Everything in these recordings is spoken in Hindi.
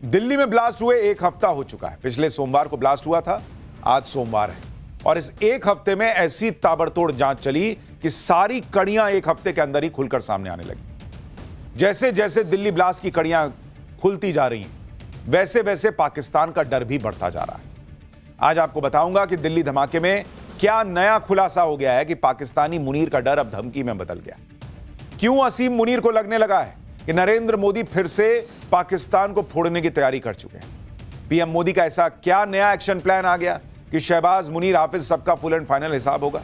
दिल्ली में ब्लास्ट हुए एक हफ्ता हो चुका है। पिछले सोमवार को ब्लास्ट हुआ था, आज सोमवार है और इस एक हफ्ते में ऐसी ताबड़तोड़ जांच चली कि सारी कड़ियां एक हफ्ते के अंदर ही खुलकर सामने आने लगी। जैसे जैसे दिल्ली ब्लास्ट की कड़ियां खुलती जा रही हैं, वैसे वैसे पाकिस्तान का डर भी बढ़ता जा रहा है। आज आपको बताऊंगा कि दिल्ली धमाके में क्या नया खुलासा हो गया है कि पाकिस्तानी मुनीर का डर अब धमकी में बदल गया। क्यों असीम मुनीर को लगने लगा है कि नरेंद्र मोदी फिर से पाकिस्तान को फोड़ने की तैयारी कर चुके हैं। पीएम मोदी का ऐसा क्या नया एक्शन प्लान आ गया कि शहबाज, मुनीर, हाफिज सबका फुल एंड फाइनल हिसाब होगा।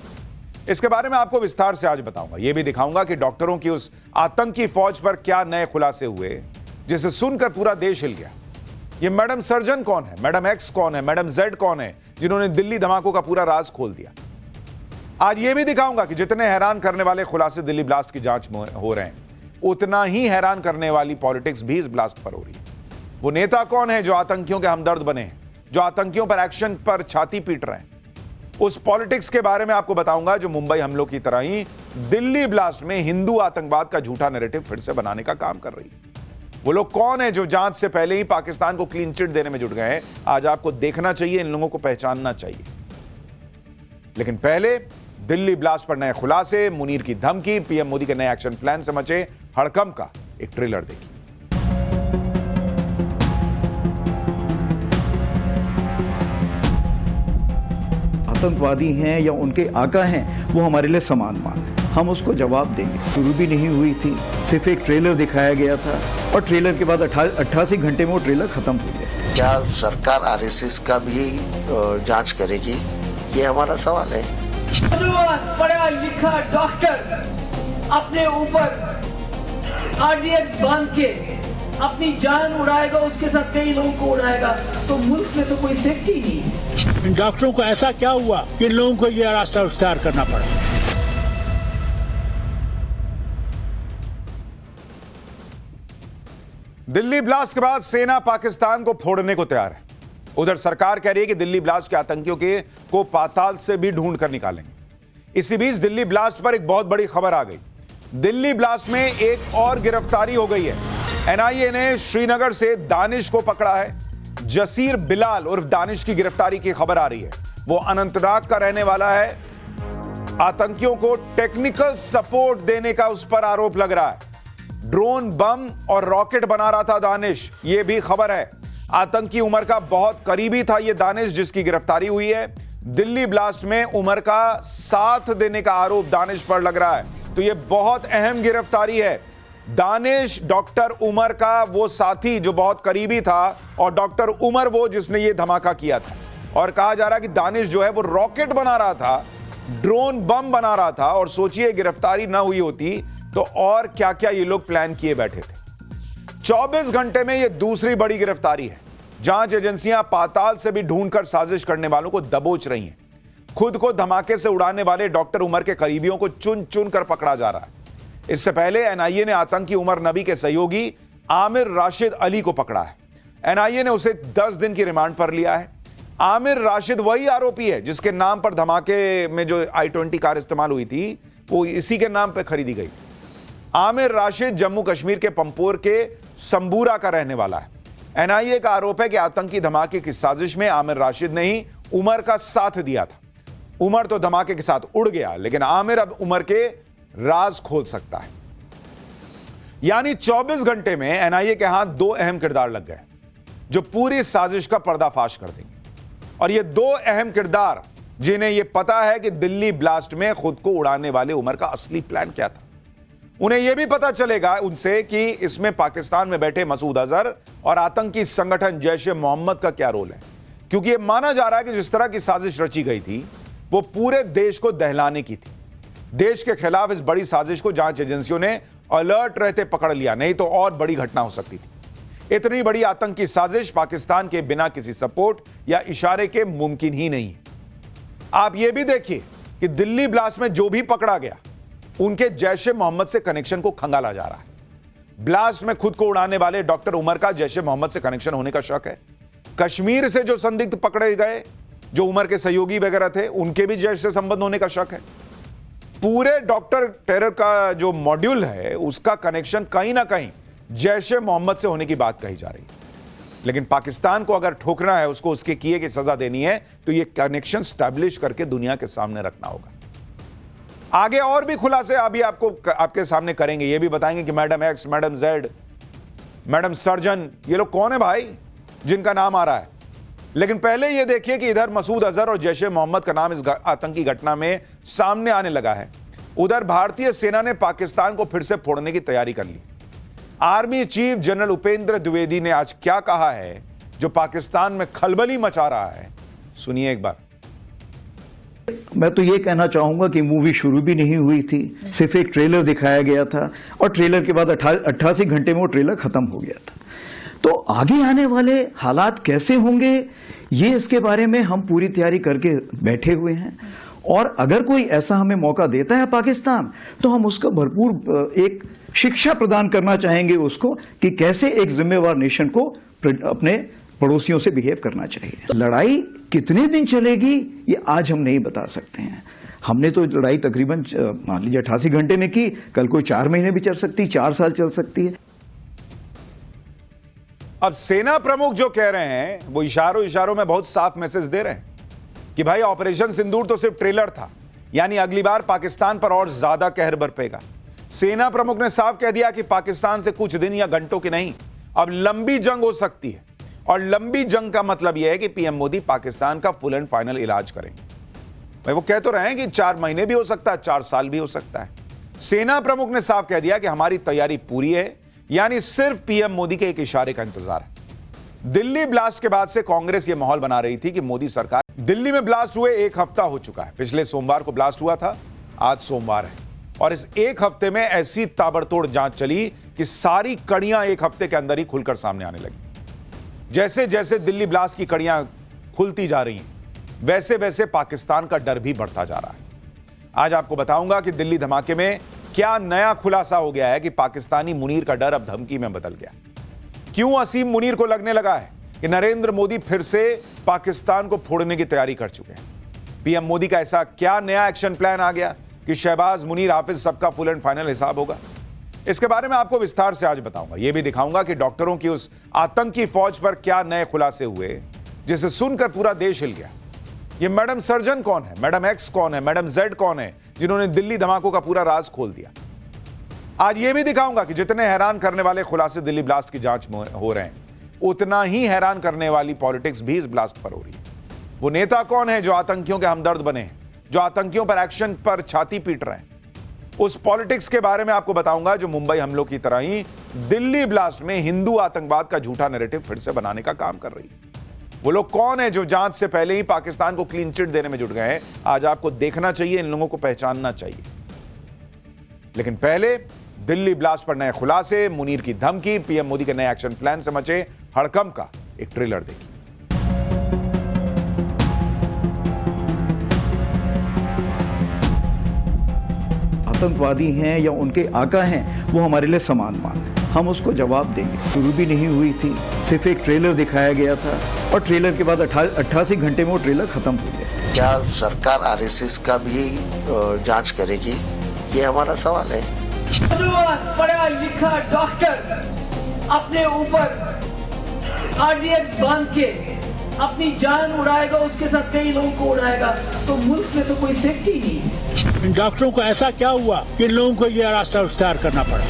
इसके बारे में आपको विस्तार से आज बताऊंगा। यह भी दिखाऊंगा कि डॉक्टरों की उस आतंकी फौज पर क्या नए खुलासे हुए जिसे सुनकर पूरा देश हिल गया। ये मैडम सर्जन कौन है, मैडम एक्स कौन है, मैडम जेड कौन है, जिन्होंने दिल्ली धमाकों का पूरा राज खोल दिया। आज यह भी दिखाऊंगा कि जितने हैरान करने वाले खुलासे दिल्ली ब्लास्ट की जांच में हो रहे हैं, उतना ही हैरान करने वाली पॉलिटिक्स भी इस ब्लास्ट पर हो रही है। वो नेता कौन है जो आतंकियों के हमदर्द बने हैं, जो आतंकियों पर एक्शन पर छाती पीट रहे हैं। उस पॉलिटिक्स के बारे में आपको बताऊंगा जो मुंबई हमलों की तरह ही दिल्ली ब्लास्ट में हिंदू आतंकवाद का झूठा नैरेटिव फिर से बनाने का काम कर रही है। वो लोग कौन है जो जांच से पहले ही पाकिस्तान को क्लीन चिट देने में जुट गए हैं। आज आपको देखना चाहिए, इन लोगों को पहचानना चाहिए। लेकिन पहले दिल्ली ब्लास्ट पर नए खुलासे, मुनीर की धमकी, पीएम मोदी के नए एक्शन प्लान से मचे हड़कंप का एक ट्रेलर देखिए। आतंकवादी हैं या उनके आका हैं, वो हमारे लिए समान मान है। हम उसको जवाब देंगे। शुरू भी नहीं हुई थी, सिर्फ एक ट्रेलर दिखाया गया था और ट्रेलर के बाद 88 घंटे में वो ट्रेलर खत्म हो गया। क्या सरकार आरएसएस का भी जांच करेगी, ये हमारा सवाल है। पढ़ा लिखा डॉक्टर अपने ऊपर आरडीएक्स बांध के अपनी जान उड़ाएगा, उसके साथ कई लोगों को उड़ाएगा, तो मुल्क में तो कोई सेफ्टी नहीं है। इन डॉक्टरों को ऐसा क्या हुआ कि लोगों को यह रास्ता इख्तियार करना पड़ा। दिल्ली ब्लास्ट के बाद सेना पाकिस्तान को फोड़ने को तैयार है। उधर सरकार कह रही है कि दिल्ली ब्लास्ट के आतंकियों को पाताल से भी ढूंढ कर निकालेंगे। इसी बीच दिल्ली ब्लास्ट पर एक बहुत बड़ी खबर आ गई। दिल्ली ब्लास्ट में एक और गिरफ्तारी हो गई है। एनआईए ने श्रीनगर से दानिश को पकड़ा है। जसीर बिलाल उर्फ दानिश की गिरफ्तारी की खबर आ रही है। वो अनंतनाग का रहने वाला है। आतंकियों को टेक्निकल सपोर्ट देने का उस पर आरोप लग रहा है। ड्रोन, बम और रॉकेट बना रहा था दानिश, यह भी खबर है। आतंकी उमर का बहुत करीबी था यह दानिश जिसकी गिरफ्तारी हुई है। दिल्ली ब्लास्ट में उमर का साथ देने का आरोप दानिश पर लग रहा है, तो यह बहुत अहम गिरफ्तारी है। दानिश डॉक्टर उमर का वो साथी जो बहुत करीबी था और डॉक्टर उमर वो जिसने ये धमाका किया था। और कहा जा रहा है कि दानिश जो है वो रॉकेट बना रहा था, ड्रोन बम बना रहा था। और सोचिए गिरफ्तारी ना हुई होती तो और क्या क्या ये लोग प्लान किए बैठे थे। 24 घंटे में ये दूसरी बड़ी गिरफ्तारी है। जांच एजेंसियां पाताल से भी ढूंढकर साजिश करने वालों को दबोच रही हैं। खुद को धमाके से उड़ाने वाले डॉक्टर उमर के करीबियों को चुन चुन कर पकड़ा जा रहा है। इससे पहले एनआईए ने आतंकी उमर नबी के सहयोगी आमिर राशिद अली को पकड़ा है। एनआईए ने उसे 10 दिन की रिमांड पर लिया है। आमिर राशिद वही आरोपी है जिसके नाम पर धमाके में जो I-20 कार इस्तेमाल हुई थी वो इसी के नाम पर खरीदी गई। आमिर राशिद जम्मू कश्मीर के पंपोर के संबूरा का रहने वाला है। एनआईए का आरोप है कि आतंकी धमाके की साजिश में आमिर राशिद ने ही उमर का साथ दिया था। उमर तो धमाके के साथ उड़ गया, लेकिन आमिर अब उमर के राज खोल सकता है। यानी 24 घंटे में एनआईए के हाथ 2 अहम किरदार लग गए जो पूरी साजिश का पर्दाफाश कर देंगे। और ये 2 अहम किरदार जिन्हें यह पता है कि दिल्ली ब्लास्ट में खुद को उड़ाने वाले उमर का असली प्लान क्या था। उन्हें यह भी पता चलेगा उनसे कि इसमें पाकिस्तान में बैठे मसूद अजहर और आतंकी संगठन जैश-ए-मोहम्मद का क्या रोल है। क्योंकि यह माना जा रहा है कि जिस तरह की साजिश रची गई थी वो पूरे देश को दहलाने की थी। देश के खिलाफ इस बड़ी साजिश को जांच एजेंसियों ने अलर्ट रहते पकड़ लिया, नहीं तो और बड़ी घटना हो सकती थी। इतनी बड़ी आतंकी साजिश पाकिस्तान के बिना किसी सपोर्ट या इशारे के मुमकिन ही नहीं है। आप यह भी देखिए कि दिल्ली ब्लास्ट में जो भी पकड़ा गया उनके जैश-ए-मोहम्मद से कनेक्शन को खंगाला जा रहा है। ब्लास्ट में खुद को उड़ाने वाले डॉक्टर उमर का जैश-ए-मोहम्मद से कनेक्शन होने का शक है। कश्मीर से जो संदिग्ध पकड़े गए, जो उमर के सहयोगी वगैरह थे, उनके भी जैश से संबंध होने का शक है। पूरे डॉक्टर टेरर का जो मॉड्यूल है उसका कनेक्शन कहीं ना कहीं जैश-ए-मोहम्मद से होने की बात कही जा रही है। लेकिन पाकिस्तान को अगर ठोकना है, उसको उसके किए की सजा देनी है, तो ये कनेक्शन स्टैब्लिश करके दुनिया के सामने रखना होगा। आगे और भी खुलासे अभी आपके सामने करेंगे। ये भी बताएंगे कि madam x, madam Z, madam surgeon, ये लोग कौन है भाई जिनका नाम आ रहा है। लेकिन पहले ये देखिए कि इधर मसूद अजहर और जैश ए मोहम्मद का नाम इस आतंकी घटना में सामने आने लगा है। उधर भारतीय सेना ने पाकिस्तान को फिर से फोड़ने की तैयारी कर ली। Army chief general Upendra Dwivedi ने आज क्या कहा है जो पाकिस्तान में खलबली मचा रहा है, सुनिए एक बार। मैं तो ये कहना चाहूंगा कि मूवी शुरू भी नहीं हुई थी, सिर्फ एक ट्रेलर दिखाया गया था और ट्रेलर के बाद 88 घंटे में वो ट्रेलर खत्म हो गया था। तो आगे आने वाले हालात कैसे होंगे, ये इसके बारे में हम पूरी तैयारी करके बैठे हुए हैं। और अगर कोई ऐसा हमें मौका देता है पाकिस्तान, तो हम उसका भरपूर एक शिक्षा प्रदान करना चाहेंगे उसको कि कैसे एक जिम्मेवार नेशन को अपने पड़ोसियों से बिहेव करना चाहिए। लड़ाई कितने दिन चलेगी ये आज हम नहीं बता सकते हैं। हमने तो लड़ाई तकरीबन मान लीजिए 88 घंटे में की, कल कोई 4 महीने भी चल सकती, 4 साल चल सकती है। अब सेना प्रमुख जो कह रहे हैं वो इशारों में बहुत साफ मैसेज दे रहे हैं कि भाई ऑपरेशन सिंदूर तो सिर्फ ट्रेलर था, यानी अगली बार पाकिस्तान पर और ज्यादा कहर बरपेगा। सेना प्रमुख ने साफ कह दिया कि पाकिस्तान से कुछ दिन या घंटों की नहीं, अब लंबी जंग हो सकती है। और लंबी जंग का मतलब यह है कि पीएम मोदी पाकिस्तान का फुल एंड फाइनल इलाज करेंगे। भाई वो कह तो रहे हैं कि 4 महीने भी हो सकता है, 4 साल भी हो सकता है। सेना प्रमुख ने साफ कह दिया कि हमारी तैयारी पूरी है, यानी सिर्फ पीएम मोदी के एक इशारे का इंतजार है। दिल्ली ब्लास्ट के बाद से कांग्रेस यह माहौल बना रही थी कि मोदी सरकार। दिल्ली में ब्लास्ट हुए 1 हफ्ता हो चुका है। पिछले सोमवार को ब्लास्ट हुआ था, आज सोमवार है, और इस 1 हफ्ते में ऐसी ताबड़तोड़ जांच चली कि सारी कड़ियां 1 हफ्ते के अंदर ही खुलकर सामने आने लगी। जैसे जैसे दिल्ली ब्लास्ट की कड़ियां खुलती जा रही हैं, वैसे वैसे पाकिस्तान का डर भी बढ़ता जा रहा है। आज आपको बताऊंगा कि दिल्ली धमाके में क्या नया खुलासा हो गया है कि पाकिस्तानी मुनीर का डर अब धमकी में बदल गया। क्यों असीम मुनीर को लगने लगा है कि नरेंद्र मोदी फिर से पाकिस्तान को फोड़ने की तैयारी कर चुके हैं। पीएम मोदी का ऐसा क्या नया एक्शन प्लान आ गया कि शहबाज, मुनीर, हाफिज सबका फुल एंड फाइनल हिसाब होगा। इसके बारे में आपको विस्तार से आज बताऊंगा। यह भी दिखाऊंगा कि डॉक्टरों की उस आतंकी फौज पर क्या नए खुलासे हुए जिसे सुनकर पूरा देश हिल गया। ये मैडम सर्जन कौन है, मैडम एक्स कौन है, मैडम जेड कौन है, जिन्होंने दिल्ली धमाकों का पूरा राज खोल दिया। आज यह भी दिखाऊंगा कि जितने हैरान करने वाले खुलासे दिल्ली ब्लास्ट की जांच में हो रहे हैं, उतना ही हैरान करने वाली पॉलिटिक्स भी इस ब्लास्ट पर हो रही है। वो नेता कौन है जो आतंकियों के हमदर्द बने हैं, जो आतंकियों पर एक्शन पर छाती पीट रहे हैं। उस पॉलिटिक्स के बारे में आपको बताऊंगा जो मुंबई हमलों की तरह ही दिल्ली ब्लास्ट में हिंदू आतंकवाद का झूठा नैरेटिव फिर से बनाने का काम कर रही है। वो लोग कौन है जो जांच से पहले ही पाकिस्तान को क्लीन चिट देने में जुट गए हैं। आज आपको देखना चाहिए, इन लोगों को पहचानना चाहिए। लेकिन पहले दिल्ली ब्लास्ट पर नए खुलासे, मुनीर की धमकी, पीएम मोदी के नए एक्शन प्लान से मचे हड़कंप का एक ट्रेलर देखिए। आतंकवादी हैं या उनके आका हैं, वो हमारे लिए समान मान है। हम उसको जवाब देंगे। शुरू भी नहीं हुई थी, सिर्फ एक ट्रेलर दिखाया गया था और ट्रेलर के बाद 88 घंटे में वो ट्रेलर खत्म हो गया। क्या सरकार आरएसएस का भी जांच करेगी, ये हमारा सवाल है। नौजवान पढ़ा लिखा डॉक्टर अपने ऊपर आरडीएक्स बांध के अपनी जान उड़ाएगा, उसके साथ कई लोगों को उड़ाएगा, तो मुल्क में तो कोई सेफ्टी नहीं है। इन डॉक्टरों को ऐसा क्या हुआ कि लोगों को यह रास्ता इख्तियार करना पड़ा।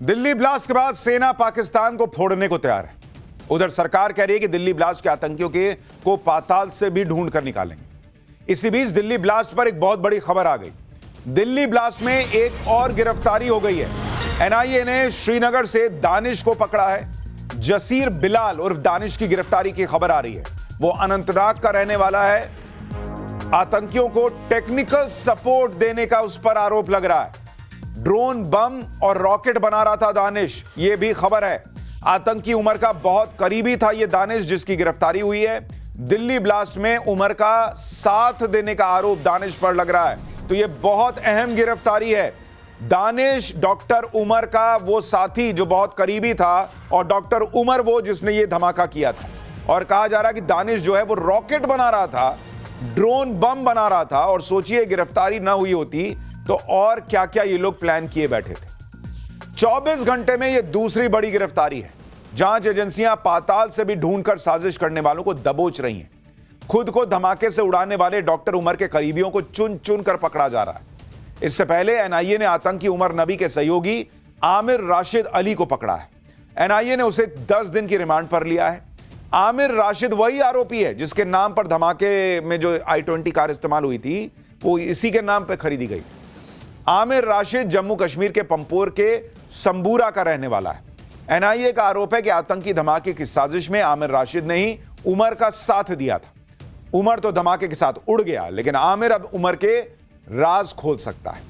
दिल्ली ब्लास्ट के बाद सेना पाकिस्तान को फोड़ने को तैयार है। उधर सरकार कह रही है कि दिल्ली ब्लास्ट के आतंकियों को पाताल से भी ढूंढ कर निकालेंगे। इसी बीच दिल्ली ब्लास्ट पर एक बहुत बड़ी खबर आ गई। दिल्ली ब्लास्ट में एक और गिरफ्तारी हो गई है। एनआईए ने श्रीनगर से दानिश को पकड़ा है। जसीर बिलाल उर्फ दानिश की गिरफ्तारी की खबर आ रही है। वो अनंतनाग का रहने वाला है। आतंकियों को टेक्निकल सपोर्ट देने का उस पर आरोप लग रहा है। ड्रोन, बम और रॉकेट बना रहा था दानिश, यह भी खबर है। आतंकी उमर का बहुत करीबी था यह दानिश जिसकी गिरफ्तारी हुई है। दिल्ली ब्लास्ट में उमर का साथ देने का आरोप दानिश पर लग रहा है, तो यह बहुत अहम गिरफ्तारी है। दानिश डॉक्टर उमर का वो साथी जो बहुत करीबी था और डॉक्टर उमर वो जिसने ये धमाका किया था। और कहा जा रहा है कि दानिश जो है वो रॉकेट बना रहा था, ड्रोन बम बना रहा था। और सोचिए गिरफ्तारी ना हुई होती तो और क्या क्या ये लोग प्लान किए बैठे थे। 24 घंटे में ये दूसरी बड़ी गिरफ्तारी है। जांच एजेंसियां पाताल से भी ढूंढकर साजिश करने वालों को दबोच रही हैं। खुद को धमाके से उड़ाने वाले डॉक्टर उमर के करीबियों को चुन चुन कर पकड़ा जा रहा है। इससे पहले एनआईए ने आतंकी उमर नबी के सहयोगी आमिर राशिद अली को पकड़ा है। एनआईए ने उसे 10 दिन की रिमांड पर लिया है। आमिर राशिद वही आरोपी है जिसके नाम पर धमाके में जो I-20 कार इस्तेमाल हुई थी वो इसी के नाम पर खरीदी गई। आमिर राशिद जम्मू कश्मीर के पंपोर के संबूरा का रहने वाला है। एनआईए का आरोप है कि आतंकी धमाके की साजिश में आमिर राशिद ने ही उमर का साथ दिया था। उमर तो धमाके के साथ उड़ गया, लेकिन आमिर अब उमर के राज खोल सकता है।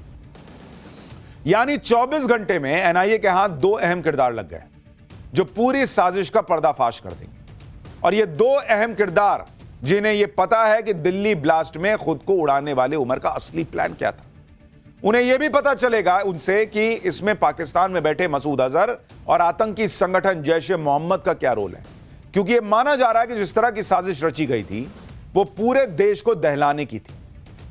यानी 24 घंटे में एनआईए के हाथ 2 अहम किरदार लग गए जो पूरी साजिश का पर्दाफाश कर देंगे। और ये 2 अहम किरदार जिन्हें यह पता है कि दिल्ली ब्लास्ट में खुद को उड़ाने वाले उमर का असली प्लान क्या था। उन्हें यह भी पता चलेगा उनसे कि इसमें पाकिस्तान में बैठे मसूद अजहर और आतंकी संगठन जैश ए मोहम्मद का क्या रोल है, क्योंकि यह माना जा रहा है कि जिस तरह की साजिश रची गई थी वो पूरे देश को दहलाने की थी।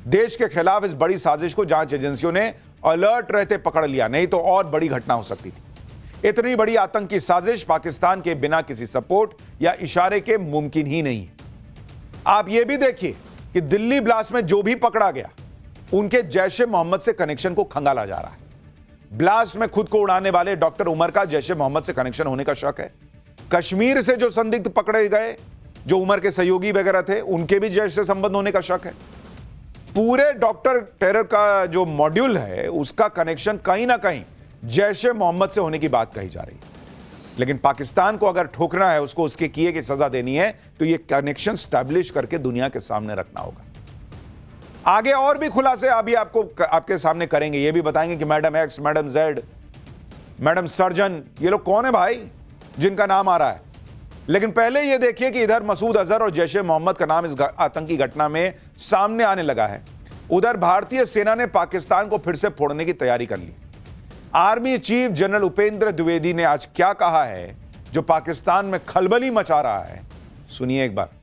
देश के खिलाफ इस बड़ी साजिश को जांच एजेंसियों ने अलर्ट रहते पकड़ लिया, नहीं तो और बड़ी घटना हो सकती थी। इतनी बड़ी आतंकी साजिश पाकिस्तान के बिना किसी सपोर्ट या इशारे के मुमकिन ही नहीं है। आप यह भी देखिए कि दिल्ली ब्लास्ट में जो भी पकड़ा गया उनके जैश ए मोहम्मद से कनेक्शन को खंगाला जा रहा है। ब्लास्ट में खुद को उड़ाने वाले डॉक्टर उमर का जैश ए मोहम्मद से कनेक्शन होने का शक है। कश्मीर से जो संदिग्ध पकड़े गए जो उमर के सहयोगी वगैरह थे उनके भी जैश से संबंध होने का शक है। पूरे डॉक्टर टेरर का जो मॉड्यूल है उसका कनेक्शन कहीं ना कहीं जैश ए मोहम्मद से होने की बात कही जा रही है। लेकिन पाकिस्तान को अगर ठोकना है, उसको उसके किए की सजा देनी है, तो यह कनेक्शन स्टैब्लिश करके दुनिया के सामने रखना होगा। आगे और भी खुलासे अभी आपके सामने करेंगे। ये भी बताएंगे कि madam x, madam Z, madam surgeon, ये लोग कौन है भाई जिनका नाम आ रहा है। लेकिन पहले ये देखिए कि इधर मसूद अजहर और जैश ए मोहम्मद का नाम इस आतंकी घटना में सामने आने लगा है। उधर भारतीय सेना ने पाकिस्तान को फिर से फोड़ने की तैयारी कर ली। Army chief general Upendra Dwivedi ने आज क्या कहा है जो पाकिस्तान में खलबली मचा रहा है, सुनिए एक बार।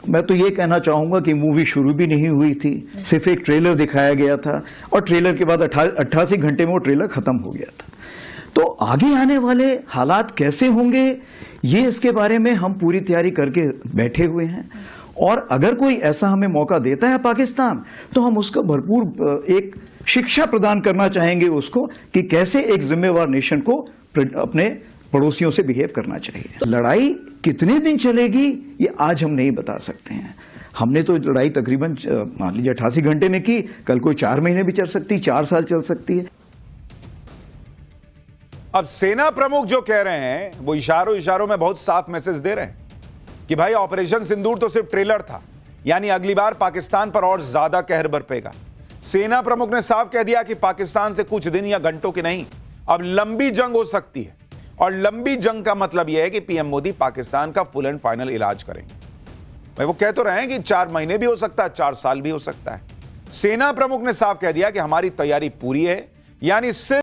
मैं तो ये कहना चाहूंगा कि मूवी शुरू भी नहीं हुई थी, सिर्फ एक ट्रेलर दिखाया गया था और ट्रेलर के बाद 88 घंटे में वो ट्रेलर खत्म हो गया था। तो आगे आने वाले हालात कैसे होंगे ये इसके बारे में हम पूरी तैयारी करके बैठे हुए हैं। और अगर कोई ऐसा हमें मौका देता है पाकिस्तान, तो हम उसका भरपूर एक शिक्षा प्रदान करना चाहेंगे उसको कि कैसे एक जिम्मेवार नेशन को अपने पड़ोसियों से बिहेव करना चाहिए। लड़ाई कितने दिन चलेगी ये आज हम नहीं बता सकते हैं। हमने तो लड़ाई तकरीबन मान लीजिए 88 घंटे में की, कल कोई 4 महीने भी चल सकती, 4 साल चल सकती है। अब सेना प्रमुख जो कह रहे हैं वो इशारों में बहुत साफ मैसेज दे रहे हैं कि भाई ऑपरेशन सिंदूर तो सिर्फ ट्रेलर था, यानी अगली बार पाकिस्तान पर और ज्यादा कहर बरपेगा। सेना प्रमुख ने साफ कह दिया कि पाकिस्तान से कुछ दिन या घंटों की नहीं, अब लंबी जंग हो सकती है। और लंबी जंग का मतलब यह है कि पीएम मोदी पाकिस्तान का फुल एंड फाइनल इलाज करेंगे। भाई वो कह तो रहे हैं कि 4 महीने भी हो सकता है, 4 साल भी हो सकता है। सेना प्रमुख ने साफ कह दिया कि हमारी तैयारी पूरी है, यानी सिर्फ